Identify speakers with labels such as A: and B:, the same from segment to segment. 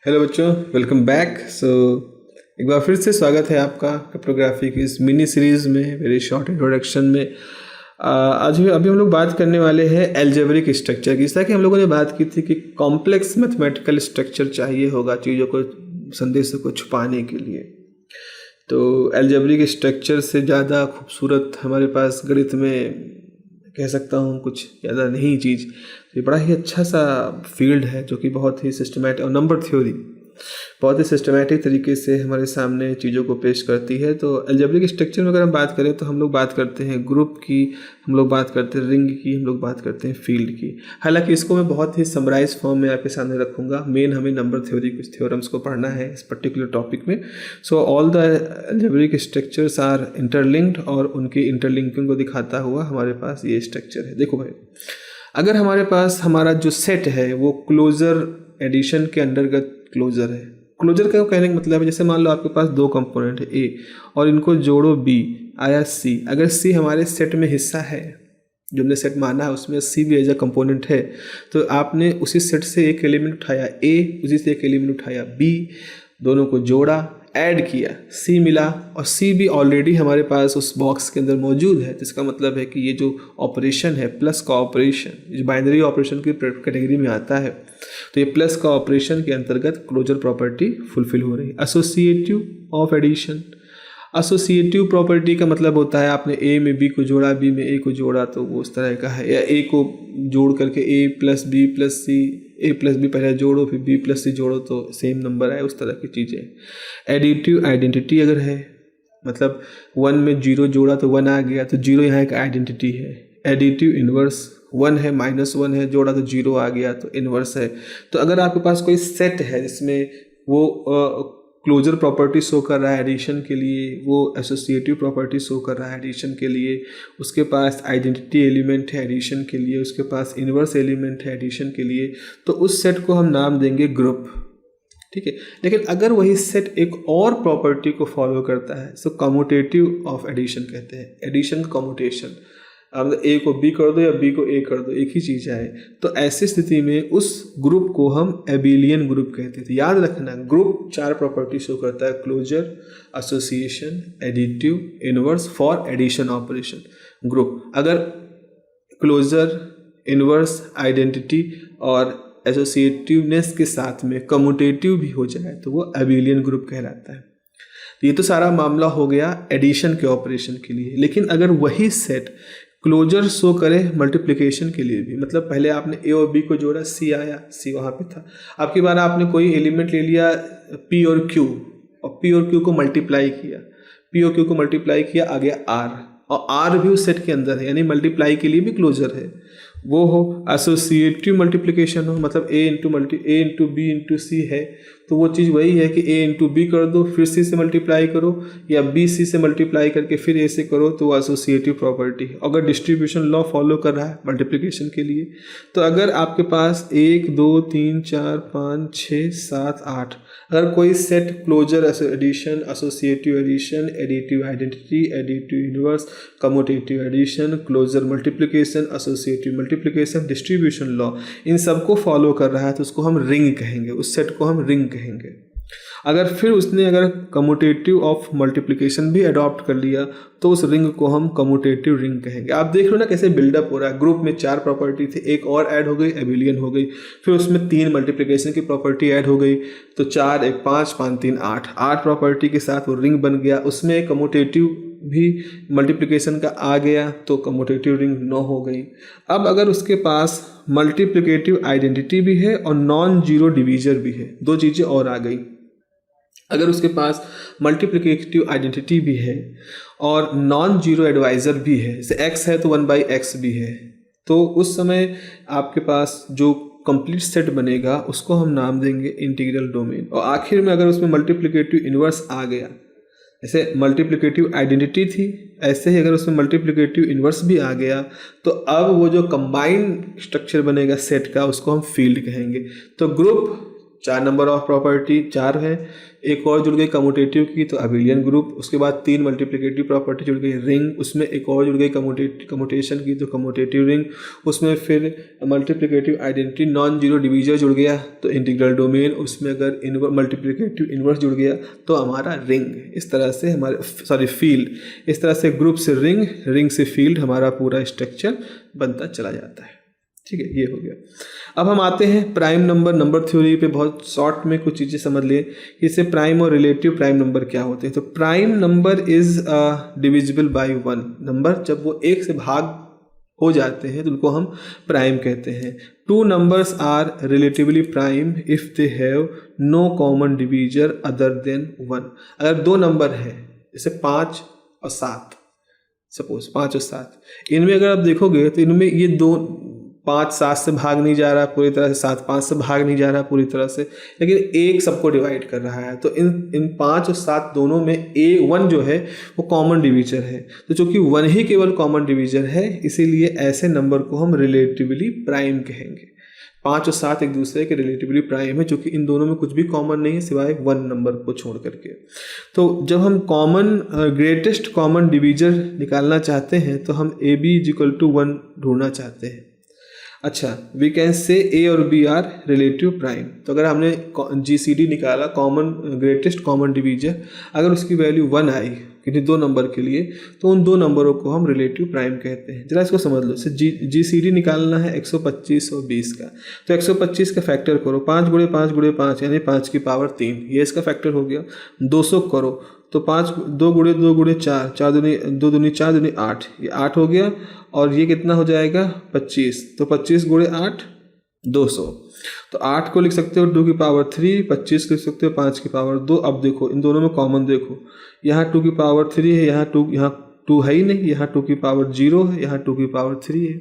A: Hello बच्चों, welcome back. एक बार फिर से स्वागत है आपका क्रिप्टोग्राफी की इस मिनी सीरीज़ में, वेरी शॉर्ट इंट्रोडक्शन में। अभी हम लोग बात करने वाले हैं एल्जेब्रिक स्ट्रक्चर की। जैसा कि हम लोगों ने बात की थी कि कॉम्प्लेक्स मैथमेटिकल स्ट्रक्चर चाहिए होगा चीज़ों को, संदेशों को छुपाने के लिए। तो एल्जेब्रिक स्ट्रक्चर से ज़्यादा खूबसूरत हमारे पास गणित में कह सकता हूँ कुछ ज़्यादा नहीं चीज़। तो ये बड़ा ही अच्छा सा फील्ड है जो कि बहुत ही सिस्टमैटिक, और नंबर थ्योरी बहुत ही सिस्टमैटिक तरीके से हमारे सामने चीज़ों को पेश करती है। तो अलजेब्रिक स्ट्रक्चर में अगर हम बात करें तो हम लोग बात करते हैं ग्रुप की, हम लोग बात करते हैं रिंग की, हम लोग बात करते हैं फील्ड की। हालांकि इसको मैं बहुत ही समराइज फॉर्म में आपके सामने रखूँगा। मेन हमें नंबर थ्योरी, कुछ थ्योरम्स को पढ़ना है इस पर्टिकुलर टॉपिक में। So all the algebraic structures are interlinked, और उनकी इंटरलिंकिंग को दिखाता हुआ हमारे पास ये स्ट्रक्चर है। देखो भाई, अगर हमारे पास हमारा जो सेट है वो क्लोजर एडिशन के अंतर्गत क्लोजर है। क्लोजर का कहने का मतलब है, जैसे मान लो आपके पास दो कंपोनेंट है ए और इनको जोड़ो बी, आया सी। अगर सी हमारे सेट में हिस्सा है, जो हमने सेट माना है उसमें सी भी एज अ कंपोनेंट है, तो आपने उसी सेट से एक एलिमेंट उठाया ए, उसी से एक एलिमेंट उठाया बी, दोनों को जोड़ा, ऐड किया, सी मिला, और सी भी ऑलरेडी हमारे पास उस बॉक्स के अंदर मौजूद है। जिसका मतलब है कि ये जो ऑपरेशन है प्लस का ऑपरेशन, जो बाइनरी ऑपरेशन की कैटेगरी में आता है, तो ये प्लस का ऑपरेशन के अंतर्गत क्लोजर प्रॉपर्टी फुलफिल हो रही है। Associative of addition, associative property का मतलब होता है आपने ए में बी को जोड़ा, बी में ए को जोड़ा, तो वो उस तरह का है। या ए को जोड़ करके ए प्लस बी प्लस सी, ए प्लस बी पहले जोड़ो फिर बी प्लस सी जोड़ो तो सेम नंबर आए, उस तरह की चीज़ें। एडिटिव आइडेंटिटी अगर है, मतलब 1 में 0 जोड़ा तो 1 आ गया, तो 0 यहाँ एक आइडेंटिटी है। एडिटिव इन्वर्स, 1 है -1 है, जोड़ा तो 0 आ गया तो इन्वर्स है। तो अगर आपके पास कोई सेट है जिसमें वो क्लोजर प्रॉपर्टी शो कर रहा है एडिशन के लिए, वो एसोसिएटिव प्रॉपर्टी शो कर रहा है एडिशन के लिए, उसके पास आइडेंटिटी एलिमेंट है एडिशन के लिए, उसके पास इन्वर्स एलिमेंट है एडिशन के लिए, तो उस सेट को हम नाम देंगे ग्रुप। ठीक है। लेकिन अगर वही सेट एक और प्रॉपर्टी को फॉलो करता है, सो कम्यूटेटिव ऑफ एडिशन कहते हैं, एडिशन कम्यूटेशन। अब ए को बी कर दो या बी को ए कर दो, एक ही चीज़ आए, तो ऐसी स्थिति में उस ग्रुप को हम एबिलियन ग्रुप कहते थे। याद रखना, ग्रुप 4 प्रॉपर्टी शो करता है: closure, association, additive, inverse for addition operation. Group अगर क्लोजर, इनवर्स, आइडेंटिटी और एसोसिएटिवनेस के साथ में कम्यूटेटिव भी हो जाए तो वो एबिलियन ग्रुप कहलाता है। तो ये तो सारा मामला हो गया एडिशन के ऑपरेशन के लिए। लेकिन अगर वही सेट क्लोजर शो करे मल्टीप्लिकेशन के लिए भी, मतलब पहले आपने ए और बी को जोड़ा, सी आया, सी वहाँ पे था, अब की बार आपने कोई एलिमेंट ले लिया पी और क्यू, और पी और क्यू को मल्टीप्लाई किया, पी और क्यू को मल्टीप्लाई किया, आ गया आर, और आर भी उस सेट के अंदर है, यानी मल्टीप्लाई के लिए भी क्लोजर है। वो हो एसोसिएटिव मल्टीप्लिकेशन हो, मतलब ए इंटू बी इंटू सी है, तो वो चीज़ वही है कि ए इंटू बी कर दो फिर सी से मल्टीप्लाई करो, या बी सी से मल्टीप्लाई करके फिर ए से करो, तो वो एसोसिएटिव प्रॉपर्टी है। अगर डिस्ट्रीब्यूशन लॉ फॉलो कर रहा है मल्टीप्लिकेशन के लिए, तो अगर आपके पास 1 2 3 4 5 6 7 8 अगर कोई set closure, addition, associative addition, additive identity, additive inverse, commutative addition, closure multiplication, associative multiplication, distribution law, इन सबको फॉलो कर रहा है तो उसको हम रिंग कहेंगे, उस सेट को हम रिंग कहेंगे। अगर कम्यूटेटिव ऑफ मल्टीप्लिकेशन भी अडॉप्ट कर लिया तो उस रिंग को हम कम्यूटेटिव रिंग कहेंगे। आप देख लो ना कैसे बिल्डअप हो रहा है। ग्रुप में 4 प्रॉपर्टी थी, एक और ऐड हो गई, एबिलियन हो गई, फिर उसमें 3 मल्टीप्लिकेशन की प्रॉपर्टी ऐड हो गई, तो 4 1 5 5 3 8 प्रॉपर्टी के साथ वो रिंग बन गया। उसमें कम्यूटेटिव भी मल्टीप्लिकेशन का आ गया तो कम्यूटेटिव रिंग 9 हो गई। अब अगर उसके पास मल्टीप्लिकेटिव आइडेंटिटी भी है और नॉन जीरो डिवीजर भी है, 2 चीज़ें और आ गई। अगर उसके पास मल्टीप्लिकेटिव आइडेंटिटी भी है और नॉन जीरो एडवाइज़र भी है, जैसे x है तो 1/x भी है, तो उस समय आपके पास जो कंप्लीट सेट बनेगा उसको हम नाम देंगे इंटीग्रल डोमेन। और आखिर में अगर उसमें मल्टीप्लिकेटिव इन्वर्स आ गया, जैसे मल्टीप्लिकेटिव आइडेंटिटी थी, ऐसे ही अगर उसमें मल्टीप्लिकेटिव इन्वर्स भी आ गया, तो अब वो जो कंबाइंड स्ट्रक्चर बनेगा सेट का, उसको हम फील्ड कहेंगे। तो ग्रुप 4 नंबर ऑफ प्रॉपर्टी 4 है, एक और जुड़ गई कम्यूटेटिव की तो अबिलियन ग्रुप, उसके बाद 3 मल्टीप्लिकेटिव प्रॉपर्टी जुड़ गई रिंग, उसमें एक और जुड़ गई कम्यूटेशन की तो कम्यूटेटिव रिंग, उसमें फिर multiplicative identity non zero divisor जुड़ गया तो इंटीग्रल डोमेन, उसमें अगर मल्टीप्लिकेटिव इन्वर्स जुड़ गया तो हमारा रिंग। इस तरह से हमारे फील्ड, इस तरह से ग्रुप से रिंग, रिंग से फील्ड, हमारा पूरा स्ट्रक्चर बनता चला जाता है। ठीक है, ये हो गया। अब हम आते हैं प्राइम नंबर थ्योरी पे। बहुत शॉर्ट में कुछ चीज़ें समझ लिए कि इससे प्राइम और रिलेटिव प्राइम नंबर क्या होते हैं। तो prime number is divisible by 1 number, जब वो 1 से भाग हो जाते हैं तो उनको हम प्राइम कहते हैं। 2 numbers are relatively prime if they have no common divisor other than 1। अगर 2 नंबर है जैसे 5 और 7, सपोज 5 और 7, इनमें अगर आप देखोगे तो इनमें ये 5 7 से भाग नहीं जा रहा पूरी तरह से, 7 5 से भाग नहीं जा रहा पूरी तरह से, लेकिन 1 सबको डिवाइड कर रहा है। तो इन 5 और 7 दोनों में 1 जो है वो कॉमन डिवीजर है। तो चूंकि 1 ही केवल कॉमन डिवीजर है, इसीलिए ऐसे नंबर को हम रिलेटिवली प्राइम कहेंगे। 5 और 7 एक दूसरे के रिलेटिवली प्राइम है, क्योंकि इन दोनों में कुछ भी कॉमन नहीं है सिवाय 1 नंबर को छोड़ करके। तो जब हम ग्रेटेस्ट कॉमन डिवीजर निकालना चाहते हैं तो हम AB = 1 ढूंढना चाहते हैं। अच्छा, वी कैन से A और B आर रिलेटिव प्राइम। तो अगर हमने GCD निकाला, ग्रेटेस्ट कॉमन डिवीजर, अगर उसकी वैल्यू 1 आई किसी 2 नंबर के लिए, तो उन 2 नंबरों को हम रिलेटिव प्राइम कहते हैं। जरा इसको समझ लो। GCD निकालना है 125 और 20 का, तो 125 का फैक्टर करो, 5 × 5 × 5 यानी 5 की पावर 3, ये इसका फैक्टर हो गया। 200 करो तो 5 2 × 2 × 4, 4 दूनी 4 दूनी 8, ये 8 हो गया। और ये कितना हो जाएगा 25, तो 25 × 8 200। तो 8 को लिख सकते हो 2 की पावर 3, 25 को लिख सकते हो 5 की पावर 2। अब देखो इन दोनों में कॉमन देखो, यहाँ 2 की पावर 3 है, यहाँ 2 है ही नहीं, यहाँ 2 की पावर 0 है, यहाँ 2 की पावर 3 है,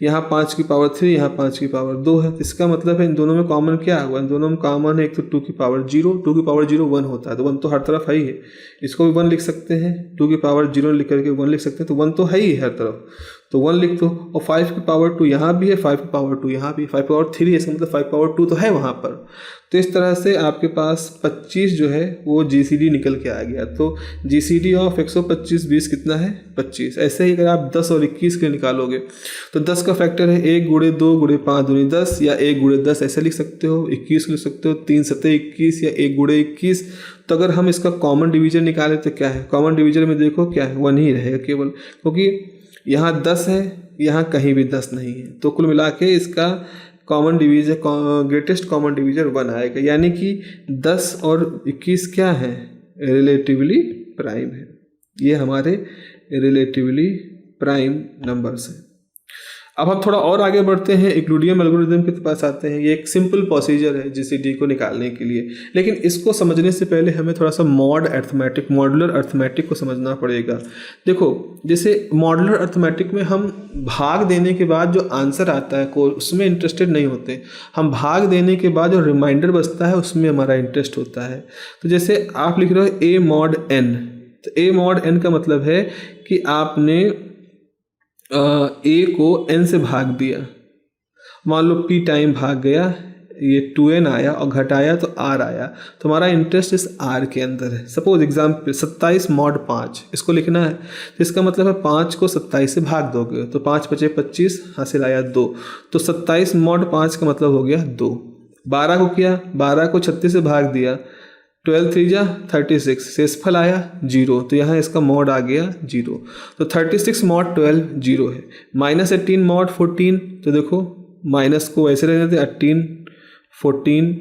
A: यहाँ 5 की पावर 3, यहाँ 5 की पावर 2 है। इसका मतलब है इन दोनों में कॉमन क्या हुआ, इन दोनों में कॉमन है एक तो 2 की पावर 0, 2 की पावर 0 1 होता है, तो 1 तो हर तरफ है ही है, इसको भी 1 लिख सकते हैं। 2 की पावर 0 लिख करके 1 लिख सकते हैं, तो 1 तो है ही हर तरफ, तो 1 लिख दो। और 5 की पावर 2 यहाँ भी है, 5 की पावर 2 यहाँ भी, 5 की पावर 3 है, इसका मतलब 5 की पावर 2 तो है वहाँ पर। तो इस तरह से आपके पास 25 जो है वो GCD निकल के आ गया। तो GCD ऑफ 125 20 कितना है 25। ऐसे ही अगर आप 10 और 21 के निकालोगे तो 10 का फैक्टर है 1 × 2 × 5 दूनी 10, या 1 × 10 ऐसे लिख सकते हो। 21 लिख सकते हो 3 7 21, या 1 × 21। तो अगर हम इसका कॉमन डिवीजर निकालें तो क्या है, कॉमन डिवीजर में देखो क्या है 1 ही रहेगा केवल, क्योंकि यहाँ 10 है, यहाँ कहीं भी 10 नहीं है। तो कुल मिला के इसका common divisor, greatest common divisor 1 आएगा, यानी कि 10 और 21 क्या है रिलेटिवली प्राइम है। ये हमारे रिलेटिवली प्राइम नंबर्स हैं। अब हम थोड़ा और आगे बढ़ते हैं, यूक्लिडियन एल्गोरिथम के पास आते हैं। ये एक सिंपल प्रोसीजर है GCD को निकालने के लिए, लेकिन इसको समझने से पहले हमें थोड़ा सा मॉडुलर अर्थमेटिक को समझना पड़ेगा। देखो, जैसे मॉडुलर अर्थमेटिक में हम भाग देने के बाद जो आंसर आता है को उसमें इंटरेस्टेड नहीं होते, हम भाग देने के बाद जो रिमाइंडर बचता है उसमें हमारा इंटरेस्ट होता है। तो जैसे आप लिख रहे हो A mod n, तो A mod n का मतलब है कि आपने A को n से भाग दिया, मान लो P टाइम भाग गया, ये 2n आया और घटाया तो R आया, तो हमारा इंटरेस्ट इस R के अंदर है। सपोज एग्जाम्पल 27 mod 5 इसको लिखना है, तो इसका मतलब है 5 को 27 से भाग दोगे तो 5 × 5 = 25, हासिल आया 2, तो 27 mod 5 का मतलब हो गया 2। 12 को किया, 12 को 36 से भाग दिया, 12 3 जा 36, शेषफल आया 0, तो यहाँ इसका मॉड आ गया 0, तो 36 mod 12 0 है। -18 mod 14, तो देखो माइनस को वैसे रहने देते 18 14,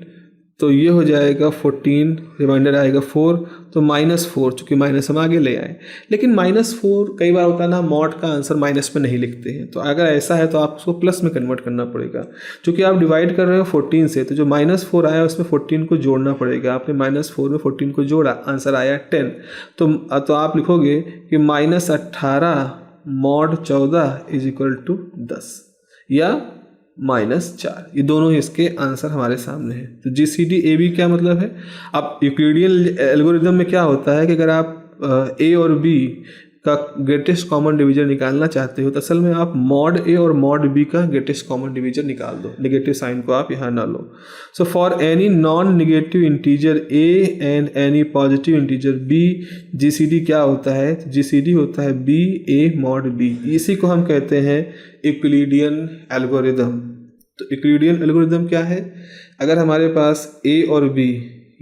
A: तो ये हो जाएगा 14, रिमाइंडर आएगा 4, तो -4, चूँकि माइनस हम आगे ले आए। लेकिन -4 कई बार होता है ना, मॉड का आंसर माइनस में नहीं लिखते हैं, तो अगर ऐसा है तो आप उसको प्लस में कन्वर्ट करना पड़ेगा। चूँकि आप डिवाइड कर रहे हो 14 से, तो जो -4 आया उसमें 14 को जोड़ना पड़ेगा। आपने -4 में 14 को जोड़ा, आंसर आया 10, तो आप लिखोगे कि -18 mod 14 = 10 या -4। ये दोनों इसके आंसर हमारे सामने हैं। तो GCD AB क्या मतलब है। अब यूक्लिडियन एल्गोरिथम में क्या होता है कि अगर आप A और B का ग्रेटेस्ट कॉमन डिवीजर निकालना चाहते हो तो असल में आप मॉड ए और मॉड बी का ग्रेटेस्ट कॉमन डिवीजर निकाल दो, नेगेटिव साइन को आप यहाँ ना लो। So for any non negative integer A and any positive integer B, GCD क्या होता है? जीसीडी होता है बी ए मॉड बी। इसी को हम कहते हैं यूक्लिडियन एल्गोरिदम। तो यूक्लिडियन एल्गोरिदम क्या है? अगर हमारे पास ए और बी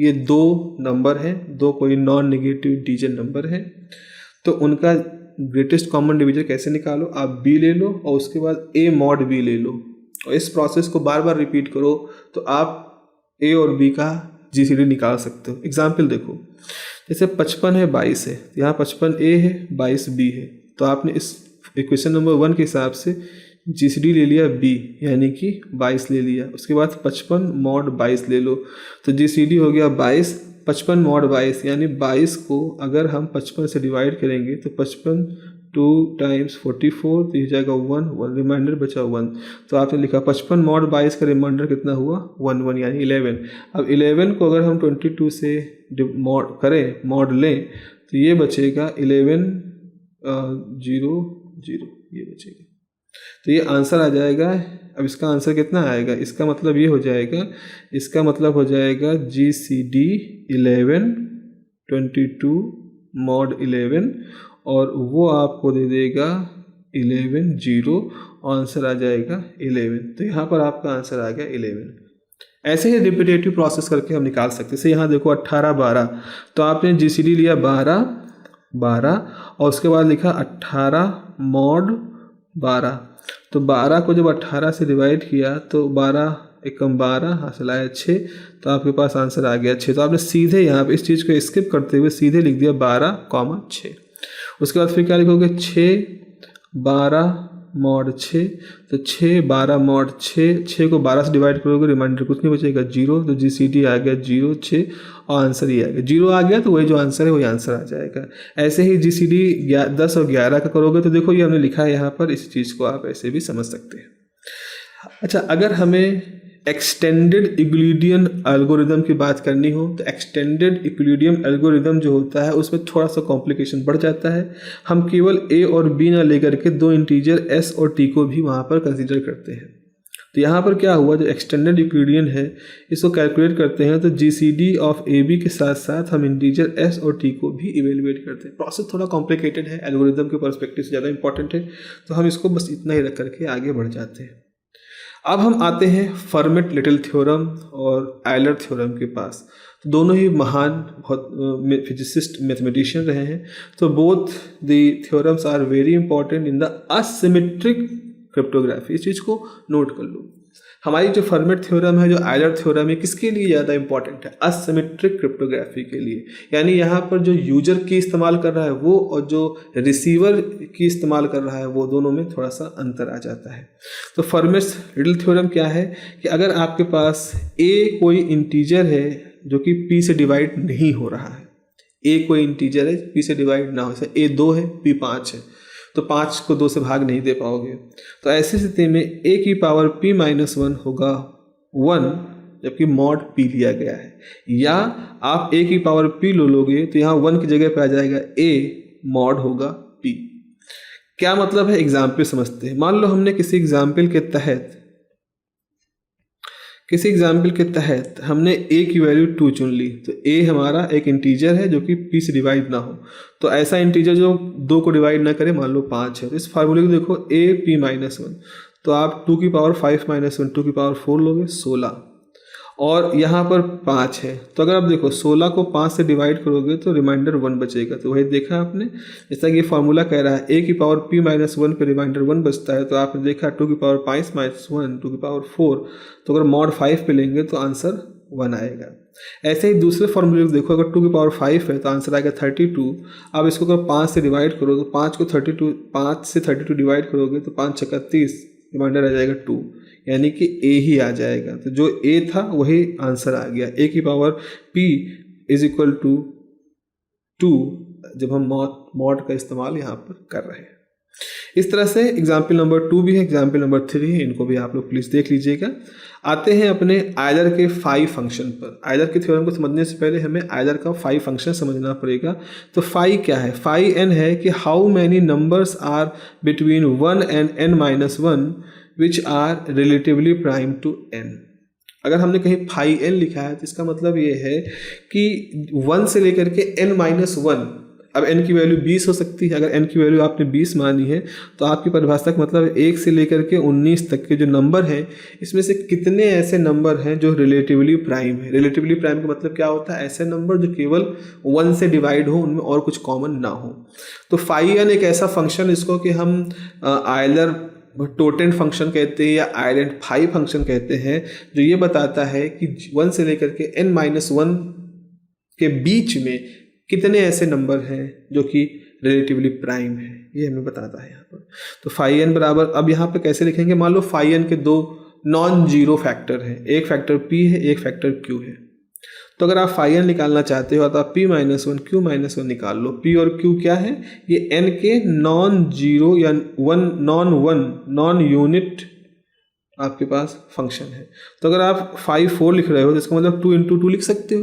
A: ये दो नंबर हैं, दो कोई नॉन नेगेटिव इंटीजर नंबर हैं, तो उनका ग्रेटेस्ट कॉमन डिवीजर कैसे निकालो? आप बी ले लो और उसके बाद ए मॉड बी ले लो और इस प्रोसेस को बार बार रिपीट करो तो आप ए और बी का जीसीडी निकाल सकते हो। एग्जाम्पल देखो, जैसे 55 है 22 है, यहाँ 55 ए है 22 बी है, तो आपने इस इक्वेशन नंबर 1 के हिसाब से जीसीडी ले लिया बी यानी कि 22 ले लिया। उसके बाद 55 मॉड 22 ले लो, तो जीसीडी हो गया 22, 55 मॉड 22 यानी 22 को अगर हम 55 से डिवाइड करेंगे तो 55 2 टाइम्स 44 तो ये जाएगा 1 रिमाइंडर बचा 1। तो आपने लिखा 55 मॉड 22 का रिमाइंडर कितना हुआ? 1 यानी 11। अब 11 को अगर हम 22 से मॉड करें, मॉड लें, तो ये बचेगा 11 0 0 ये बचेगा। तो ये आंसर आ जाएगा। अब इसका आंसर कितना आएगा? इसका मतलब ये हो जाएगा, इसका मतलब हो जाएगा GCD 11 22 मॉड 11 और वो आपको दे देगा 11 0, आंसर आ जाएगा 11। तो यहाँ पर आपका आंसर आ गया 11। ऐसे ही रिपीटेटिव प्रोसेस करके हम निकाल सकते हैं। जैसे यहाँ देखो 18 12, तो आपने GCD लिया 12 और उसके बाद लिखा 18 मॉड 12, तो 12 को जब 18 से डिवाइड किया तो 12 एकम 12 हासिल आया 6, तो आपके पास आंसर आ गया 6। तो आपने सीधे यहाँ पे इस चीज़ को स्किप करते हुए सीधे लिख दिया 12, 6। उसके बाद फिर क्या लिखोगे? 6 12 मॉड 6, तो 6 12 मॉड 6 को 12 से डिवाइड करोगे रिमाइंडर कुछ नहीं बचेगा 0, तो GCD आ गया 0 6 और आंसर ये आ गया 0 आ गया, तो वही जो आंसर है वही आंसर आ जाएगा। ऐसे ही GCD 10 और 11 का करोगे तो देखो ये हमने लिखा है यहाँ पर, इस चीज़ को आप ऐसे भी समझ सकते हैं। अच्छा, अगर हमें एक्सटेंडेड यूक्लिडियन एल्गोरिदम की बात करनी हो तो एक्सटेंडेड यूक्लिडियन एल्गोरिदम जो होता है उसमें थोड़ा सा कॉम्प्लिकेशन बढ़ जाता है। हम केवल ए और बी ना लेकर के दो इंटीजर एस और टी को भी वहाँ पर कंसीडर करते हैं। तो यहाँ पर क्या हुआ, जो एक्सटेंडेड यूक्लिडियन है इसको कैलकुलेट करते हैं तो GCD ऑफ ए बी के साथ साथ हम इंटीजर एस और टी को भी इवेलुएट करते हैं। प्रोसेस थोड़ा कॉम्प्लिकेटेड है, एल्गोरिदम के पर्सपेक्टिव से ज़्यादा इंपॉर्टेंट है, तो हम इसको बस इतना ही रख करके आगे बढ़ जाते हैं। अब हम आते हैं फर्मेट लिटिल थ्योरम और आयलर थ्योरम के पास। तो दोनों ही महान बहुत फिजिसिस्ट मैथमेटिशियन रहे हैं। तो both the theorems are very important in the asymmetric cryptography. इस चीज़ को नोट कर लो। हमारी जो फर्मेट थ्योरम है, जो आयलर थ्योरम है, किसके लिए ज़्यादा इंपॉर्टेंट है? असिमेट्रिक क्रिप्टोग्राफी के लिए। यानी यहाँ पर जो यूजर की इस्तेमाल कर रहा है वो और जो रिसीवर की इस्तेमाल कर रहा है वो, दोनों में थोड़ा सा अंतर आ जाता है। तो फर्मेट लिटिल थ्योरम क्या है कि अगर आपके पास ए कोई इंटीजर है जो कि पी से डिवाइड नहीं हो रहा है, ए कोई इंटीजर है पी से डिवाइड ना हो, जैसे ए 2 है पी 5 है, तो 5 को 2 से भाग नहीं दे पाओगे। तो ऐसी स्थिति में a की पावर p माइनस 1 होगा 1, जबकि मॉड p लिया गया है। या आप a की पावर p लो लोगे तो यहाँ 1 की जगह पे आ जाएगा a, मॉड होगा p। क्या मतलब है, एग्जाम्पल समझते हैं। मान लो हमने किसी एग्जाम्पल के तहत हमने a की वैल्यू 2 चुन ली, तो a हमारा एक इंटीजर है जो कि p से डिवाइड ना हो। तो ऐसा इंटीजर जो 2 को डिवाइड ना करे, मान लो 5 है, तो इस फार्मूले को देखो a p माइनस 1, तो आप 2 की पावर 5 माइनस 1 2 की पावर 4 लोगे 16, और यहाँ पर 5 है। तो अगर आप देखो 16 को 5 से डिवाइड करोगे तो रिमाइंडर 1 बचेगा। तो वही देखा आपने, जैसा कि ये फार्मूला कह रहा है a की पावर p माइनस 1 पे रिमाइंडर 1 बचता है, तो आपने देखा 2 की पावर 5 माइनस 1 2 की पावर 4, तो अगर मॉड 5 पे लेंगे तो आंसर 1 आएगा। ऐसे ही दूसरे फार्मूले को देखो, अगर 2 की पावर 5 है तो आंसर आएगा 32। अब इसको अगर 5 से डिवाइड करो तो 5 से 32 डिवाइड करोगे तो 5 छक्का 30, रिमाइंडर आ जाएगा 2, यानी कि a ही आ जाएगा। तो जो a था वही आंसर आ गया। a की power p is equal to 2 जब हम मॉड का इस्तेमाल यहाँ पर कर रहे हैं। इस तरह से एग्जाम्पल नंबर 2 भी है, एग्जाम्पल नंबर 3 है, इनको भी आप लोग प्लीज़ देख लीजिएगा। आते हैं अपने आयलर के फाई फंक्शन पर। आयलर के थ्योरम को समझने से पहले हमें आयलर का फाई फंक्शन समझना पड़ेगा। तो फाई क्या है? फाई n है कि how many numbers are between 1 and n-1 which are relatively prime to n। अगर हमने कहीं फाई n लिखा है तो इसका मतलब ये है कि 1 से लेकर के n-1, अब n की वैल्यू 20 हो सकती है। अगर n की वैल्यू आपने 20 मानी है तो आपकी परिभाषा का मतलब 1 से लेकर के 19 तक के जो नंबर हैं, इसमें से कितने ऐसे नंबर हैं जो रिलेटिवली प्राइम है। रिलेटिवली प्राइम का मतलब क्या होता है? ऐसे नंबर जो केवल 1 से डिवाइड हो, उनमें और कुछ कॉमन ना हो। तो फाई n एक ऐसा फंक्शन, इसको कि हम आयलर टोटेंट फंक्शन कहते हैं या आयलेंड फाई फंक्शन कहते हैं, जो ये बताता है कि 1 से लेकर के n-1 के बीच में कितने ऐसे नंबर हैं जो कि रिलेटिवली प्राइम है, ये हमें बताता है यहाँ पर। तो फाई n बराबर, अब यहाँ पे कैसे लिखेंगे? मान लो फाई n के दो नॉन जीरो फैक्टर हैं, एक फैक्टर p है, एक फैक्टर q है। तो अगर आप फाई n निकालना चाहते हो तो आप p-1 q-1 निकाल लो। p और q क्या है? ये n के नॉन जीरो या नॉन यूनिट आपके पास फंक्शन है। तो अगर आप 5-4 लिख रहे हो तो इसका मतलब 2 × 2 लिख सकते हो।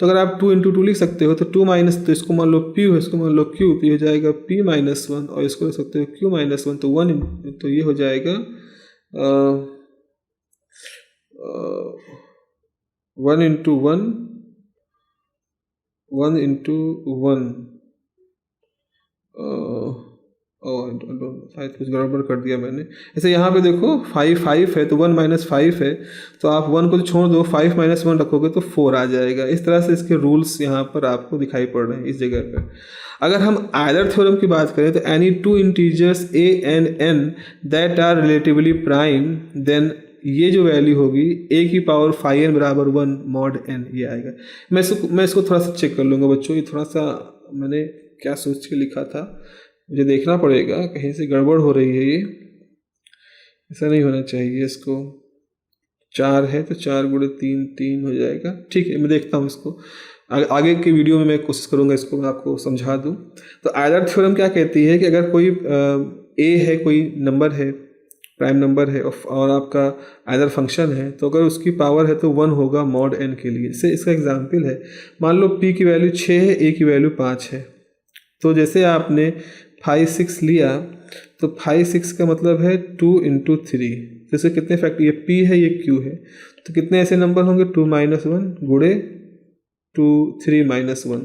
A: तो अगर आप 2 × 2 लिख सकते हो तो 2 माइनस, तो इसको मान लो p हो, इसको मान लो q, तो ये हो जाएगा p-1, और इसको लिख सकते हो q-1, तो 1, तो ये हो जाएगा 1 × 1, 1 × 1, शायद कुछ गड़बड़ कर दिया मैंने। ऐसे यहाँ पे देखो 5 है तो 1 - 5 है, तो आप 1 को तो छोड़ दो, 5 - 1 रखोगे तो 4 आ जाएगा। इस तरह से इसके रूल्स यहाँ पर आपको दिखाई पड़ रहे हैं इस जगह पर। अगर हम आयलर थ्योरम की बात करें तो any two integers a and n that are relatively prime, then ये जो वैल्यू होगी a की पावर फाई n बराबर 1 mod n, ये आएगा। मैं इसको थोड़ा सा चेक कर लूँगा बच्चों, ये थोड़ा सा मैंने क्या सोच के लिखा था, मुझे देखना पड़ेगा, कहीं से गड़बड़ हो रही है, ये ऐसा नहीं होना चाहिए। इसको 4 है तो 4 × 3 3 हो जाएगा। ठीक है, मैं देखता हूँ इसको, आगे के वीडियो में मैं कोशिश करूँगा इसको मैं आपको समझा दूँ। तो आयलर थ्योरम क्या कहती है कि अगर कोई a है, कोई नंबर है, प्राइम नंबर है, और आपका आयलर फंक्शन है, तो अगर उसकी पावर है तो 1 होगा mod n के लिए। इससे इसका एग्जाम्पल है, मान लो p की वैल्यू 6 है, a की वैल्यू 5 है। तो जैसे आपने 5 6 लिया तो 5 6 का मतलब है 2 × 3, जैसे कितने फैक्टर, ये p है, ये q है, तो कितने ऐसे नंबर होंगे? 2 - 1 गुणे 2 3 - 1,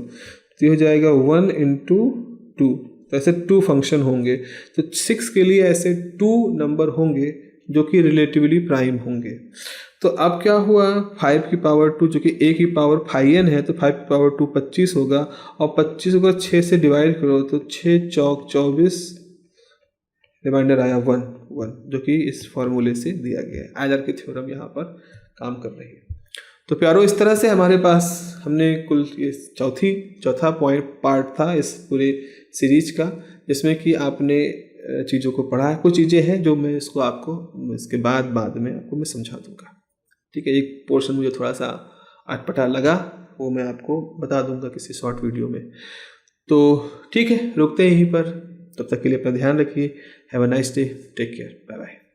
A: तो ये हो जाएगा 1 × 2, तो ऐसे 2 फंक्शन होंगे। तो 6 के लिए ऐसे 2 नंबर होंगे जो कि रिलेटिवली प्राइम होंगे। तो अब क्या हुआ, 5 की पावर 2, जो कि a की पावर फाई n है, तो 5 की पावर 2 25 होगा, और 25 को 6 से डिवाइड करो तो 6 चौक 24, रिमाइंडर आया 1 1, जो कि इस फॉर्मूले से दिया गया है। आयलर की थ्योरम यहाँ पर काम कर रही है। तो प्यारो, इस तरह से हमारे पास हमने कुल ये चौथा पार्ट था इस पूरे सीरीज का, जिसमें कि आपने चीज़ों को पढ़ा है। कुछ चीज़ें हैं जो मैं इसको आपको इसके बाद में आपको मैं समझा दूंगा। ठीक है, एक पोर्शन मुझे थोड़ा सा अटपटा लगा, वो मैं आपको बता दूंगा किसी शॉर्ट वीडियो में। तो ठीक है, रुकते हैं यहीं पर, तब तक के लिए अपना ध्यान रखिए। Have a nice day, take care, bye bye.